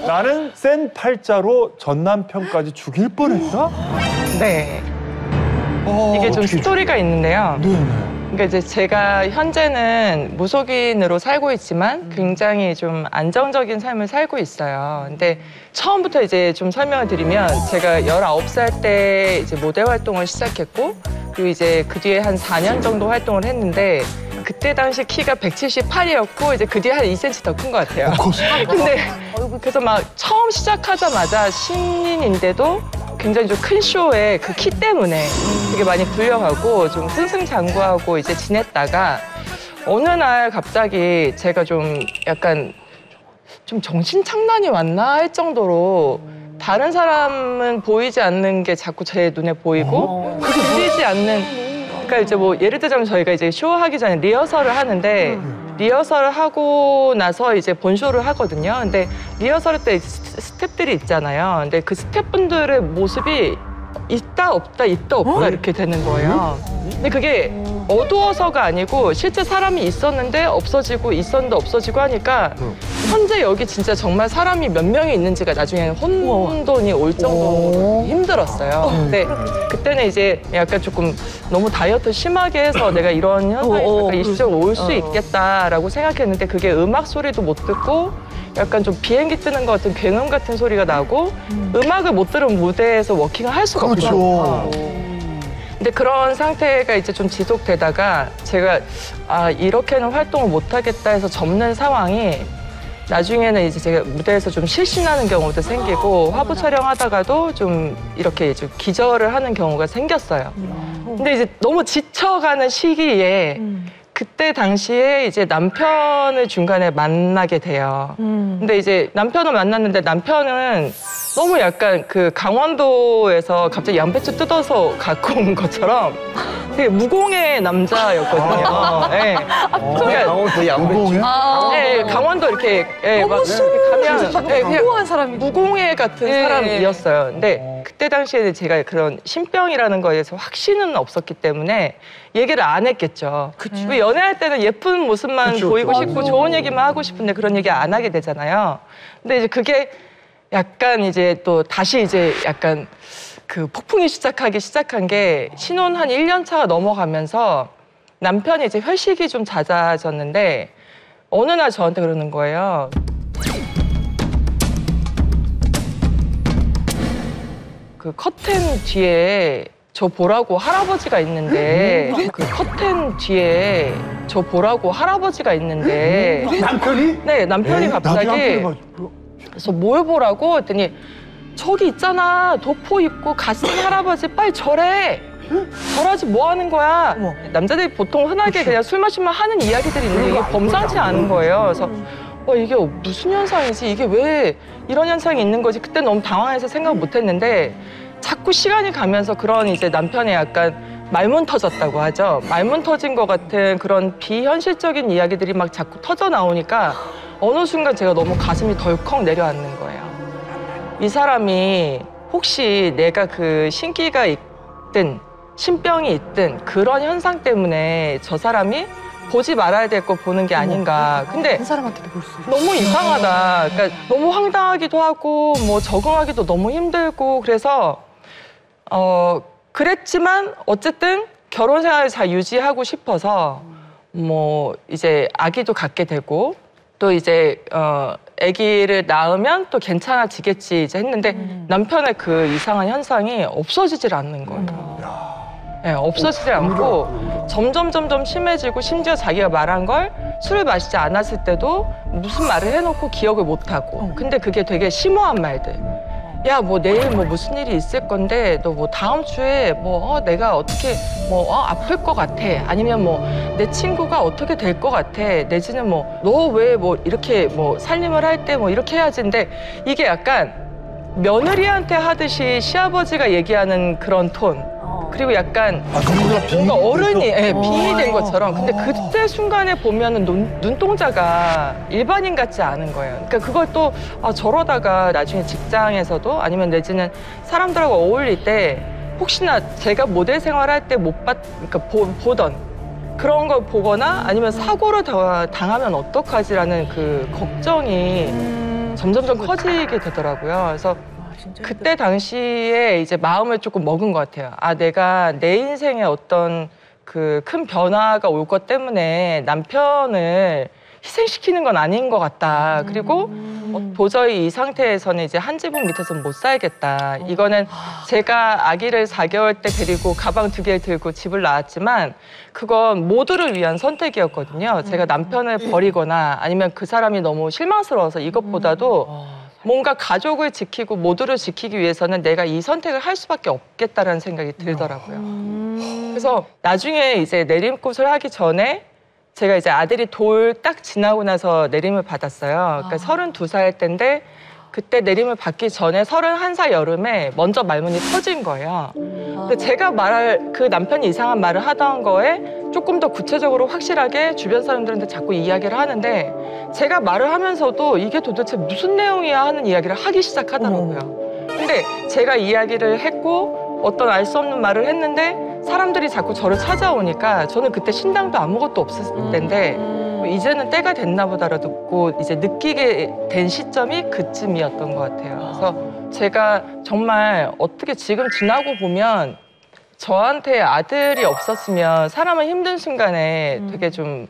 나는 센 팔자로 전 남편까지 죽일 뻔했다? 네. 이게 좀 스토리가 있는데요. 네네. 그러니까 이제 제가 현재는 무속인으로 살고 있지만 굉장히 좀 안정적인 삶을 살고 있어요. 근데 처음부터 이제 좀 설명을 드리면 제가 19살 때 이제 모델 활동을 시작했고 그리고 이제 그 뒤에 한 4년 정도 활동을 했는데 그때 당시 키가 178이었고 이제 그 뒤에 한 2cm 더 큰 것 같아요. 근데 그래서 막 처음 시작하자마자 신인인데도 굉장히 좀 큰 쇼에 그 키 때문에 되게 많이 불려가고 좀 승승장구하고 이제 지냈다가 어느 날 갑자기 제가 좀 약간 좀 정신착란이 왔나 할 정도로 다른 사람은 보이지 않는 게 자꾸 제 눈에 보이고 들리지 않는 그러니까 이제 뭐 예를 들자면 저희가 이제 쇼하기 전에 리허설을 하는데 리허설을 하고 나서 이제 본쇼를 하거든요. 근데 리허설 때 스태프들이 있잖아요. 근데 그 스태프분들의 모습이 있다 없다 있다 없다 이렇게 되는 거예요. 근데 그게 어두워서가 아니고 실제 사람이 있었는데 없어지고 있었는데 없어지고 하니까 현재 여기 진짜 정말 사람이 몇 명이 있는지가 나중에는 혼돈이 올 정도로 힘들었어요. 근데 그때는 이제 약간 조금 너무 다이어트 심하게 해서 내가 이런 현상이 일시적으로 올 수 있겠다라고 생각했는데 그게 음악 소리도 못 듣고 약간 좀 비행기 뜨는 것 같은 굉음 같은 소리가 나고 음악을 못 들으면 무대에서 워킹을 할 수가 없죠. 근데 그런 상태가 이제 좀 지속되다가 제가 이렇게는 활동을 못 하겠다 해서 접는 상황이 나중에는 이제 제가 무대에서 좀 실신하는 경우도 생기고 화보 촬영하다가도 좀 이렇게 좀 기절을 하는 경우가 생겼어요. 근데 이제 너무 지쳐가는 시기에 그때 당시에 이제 남편을 중간에 만나게 돼요. 근데 이제 남편을 만났는데 남편은 너무 약간 그 강원도에서 갑자기 양배추 뜯어서 갖고 온 것처럼 되게 무공의 남자였거든요. 네. 그러니까 강원도 양배추? 네, 강원도 이렇게 막 가면 그냥 사람이 무공의 같은 사람이었어요. 근데 그때 당시에는 제가 그런 신병이라는 거에 대해서 확신은 없었기 때문에 얘기를 안 했겠죠. 왜 연애할 때는 예쁜 모습만 보이고 싶고 좋은 얘기만 하고 싶은데 그런 얘기 안 하게 되잖아요. 근데 이제 그게 약간 이제 또 다시 이제 약간 그 폭풍이 시작한 게 신혼 한 1년 차가 넘어가면서 남편이 이제 회식이 좀 잦아졌는데 어느 날 저한테 그러는 거예요. 그 커튼 뒤에 저 보라고 할아버지가 있는데 그 커튼 뒤에 저 보라고 할아버지가 있는데 남편이? 네, 남편이 갑자기 그래서 뭘 보라고 했더니 저기 있잖아 도포 입고 가슴 할아버지 빨리 절해. 절하지 뭐 하는 거야. 남자들이 보통 흔하게 그냥 술 마시면 하는 이야기들이 있는데 이게 범상치 않은 거예요. 그래서 이게 무슨 현상이지? 이게 왜 이런 현상이 있는 거지? 그때 너무 당황해서 생각 못 했는데 자꾸 시간이 가면서 그런 이제 남편의 약간 말문 터졌다고 하죠. 말문 터진 것 같은 그런 비현실적인 이야기들이 막 자꾸 터져 나오니까 어느 순간 제가 너무 가슴이 덜컥 내려앉는 거예요. 이 사람이 혹시 내가 그 신기가 있든 신병이 있든 그런 현상 때문에 저 사람이 보지 말아야 될 거 보는 게 아닌가. 근데 한 사람한테도 볼 수 있어. 너무 이상하다. 그러니까 너무 황당하기도 하고 뭐 적응하기도 너무 힘들고 그래서 그랬지만 어쨌든 결혼 생활을 잘 유지하고 싶어서 뭐 이제 아기도 갖게 되고 또 이제 아기를 낳으면 또 괜찮아지겠지 이제 했는데 남편의 그 이상한 현상이 없어지질 않는 거예요. 네, 없어지지 않고 점점 심해지고 심지어 자기가 말한 걸 술을 마시지 않았을 때도 무슨 말을 해놓고 기억을 못하고 근데 그게 되게 심오한 말들. 야, 뭐 내일 뭐 무슨 일이 있을 건데 너 뭐 다음 주에 뭐 내가 어떻게 뭐 아플 것 같아. 아니면 뭐 내 친구가 어떻게 될 것 같아. 내지는 뭐 너 왜 뭐 이렇게 뭐 살림을 할 때 뭐 이렇게 해야지. 근데 이게 약간 며느리한테 하듯이 시아버지가 얘기하는 그런 톤. 그리고 약간 뭔가 어른이 빙의된 것처럼. 근데 그때 순간에 보면은 눈동자가 일반인 같지 않은 거예요. 그러니까 그걸 또 저러다가 나중에 직장에서도 아니면 내지는 사람들하고 어울릴 때 혹시나 제가 모델 생활할 때 그러니까 보던 그런 걸 보거나 아니면 사고를 당하면 어떡하지라는 그 걱정이 점점점 커지게 되더라고요. 그래서 그때 당시에 이제 마음을 조금 먹은 것 같아요. 아, 내가 내 인생에 어떤 그 큰 변화가 올 것 때문에 남편을 희생시키는 건 아닌 것 같다. 그리고 도저히 이 상태에서는 이제 한 지붕 밑에서는 못 살겠다. 이거는 제가 아기를 4개월 때 데리고 가방 2개를 들고 집을 나왔지만 그건 모두를 위한 선택이었거든요. 제가 남편을 버리거나 아니면 그 사람이 너무 실망스러워서 이것보다도 뭔가 가족을 지키고 모두를 지키기 위해서는 내가 이 선택을 할 수밖에 없겠다라는 생각이 들더라고요. 그래서 나중에 이제 내림굿을 하기 전에 제가 이제 아들이 돌 딱 지나고 나서 내림을 받았어요. 그러니까 32살 때인데 그때 내림을 받기 전에 31살 여름에 먼저 말문이 터진 거예요. 근데 제가 그 남편이 이상한 말을 하던 거에 조금 더 구체적으로 확실하게 주변 사람들한테 자꾸 이야기를 하는데 제가 말을 하면서도 이게 도대체 무슨 내용이야 하는 이야기를 하기 시작하더라고요. 근데 제가 이야기를 했고 어떤 알 수 없는 말을 했는데 사람들이 자꾸 저를 찾아오니까 저는 그때 신당도 아무것도 없었을 때인데 이제는 때가 됐나 보다라고 이제 느끼게 된 시점이 그쯤이었던 것 같아요. 그래서 제가 정말 어떻게 지금 지나고 보면 저한테 아들이 없었으면 사람은 힘든 순간에 되게 좀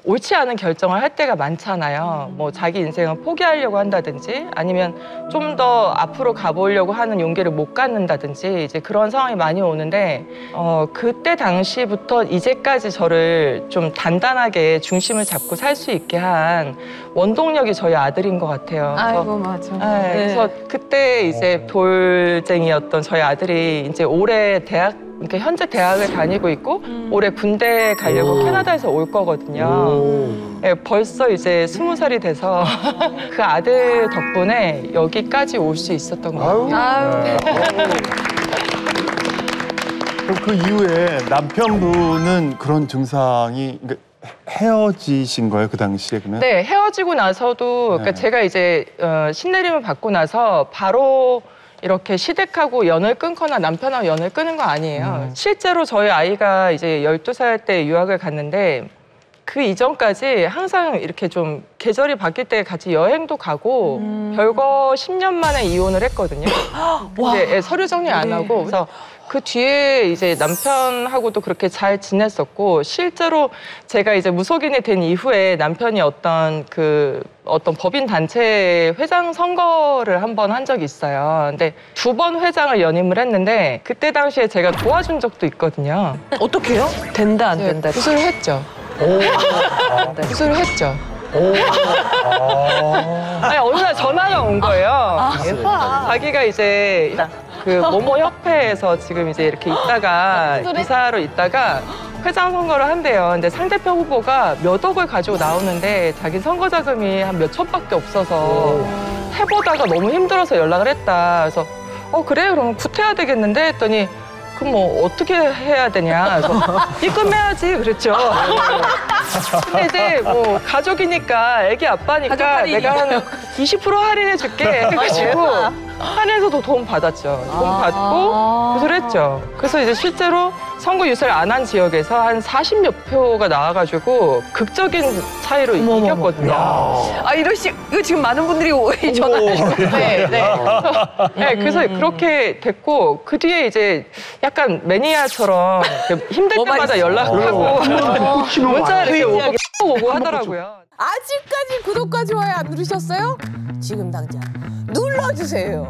옳지 않은 결정을 할 때가 많잖아요. 뭐 자기 인생을 포기하려고 한다든지 아니면 좀 더 앞으로 가보려고 하는 용기를 못 갖는다든지 이제 그런 상황이 많이 오는데 그때 당시부터 이제까지 저를 좀 단단하게 중심을 잡고 살 수 있게 한 원동력이 저희 아들인 것 같아요. 아이고 맞아. 네, 그래서 그때 이제 돌쟁이였던 저희 아들이 이제 올해 그러니까 현재 대학을 다니고 있고 올해 군대 가려고 캐나다에서 올 거거든요. 네, 벌써 이제 20살이 돼서 그 아들 덕분에 여기까지 올 수 있었던 것 같아요. 그럼 그 이후에 남편분은 그런 증상이 그러니까 헤어지신 거예요, 그 당시에 그러면? 네, 헤어지고 나서도 그러니까 제가 이제 신내림을 받고 나서 바로 이렇게 시댁하고 연을 끊거나 남편하고 연을 끊은 거 아니에요. 실제로 저희 아이가 이제 12살 때 유학을 갔는데 그 이전까지 항상 이렇게 좀 계절이 바뀔 때 같이 여행도 가고 별거 10년 만에 이혼을 했거든요. 근데 서류 정리 안 하고 그래서 그 뒤에 이제 남편하고도 그렇게 잘 지냈었고 실제로 제가 이제 무속인이 된 이후에 남편이 어떤 법인 단체 회장 선거를 한 번 한 적이 있어요. 근데 2번 회장을 연임을 했는데 그때 당시에 제가 도와준 적도 있거든요. 어떻게요? 된다 안 된다. 구술을 했죠. 구술을 했죠. 아니 어느 날 전화가 온 거예요. 자기가 이제 그 모모 협회에서 지금 이제 이렇게 있다가 이사로 있다가 회장 선거를 한대요. 근데 상대편 후보가 몇 억을 가지고 나오는데 자기 선거 자금이 한 몇 천밖에 없어서 해보다가 너무 힘들어서 연락을 했다. 그래서 그래 그럼 굿해야 되겠는데 했더니 그럼 뭐 어떻게 해야 되냐. 그래서 입금해야지 그랬죠. 근데 이제 뭐 가족이니까 애기 아빠니까 내가 한 20% 할인해 줄게 해가지고 할인해서도 돈 받았죠. 돈 받고 구술했죠. 그래서 이제 실제로 선거 유세를 안 한 지역에서 한 40몇 표가 나와가지고 극적인 차이로 이겼거든요. 이거 지금 많은 분들이 전화하시고. 네. 네, 그래서 그렇게 됐고 그 뒤에 이제 약간 매니아처럼 힘들 때마다 연락하고 문자 이렇게 오고 하더라고요. 아직까지 구독과 좋아요 안 누르셨어요? 지금 당장 눌러주세요.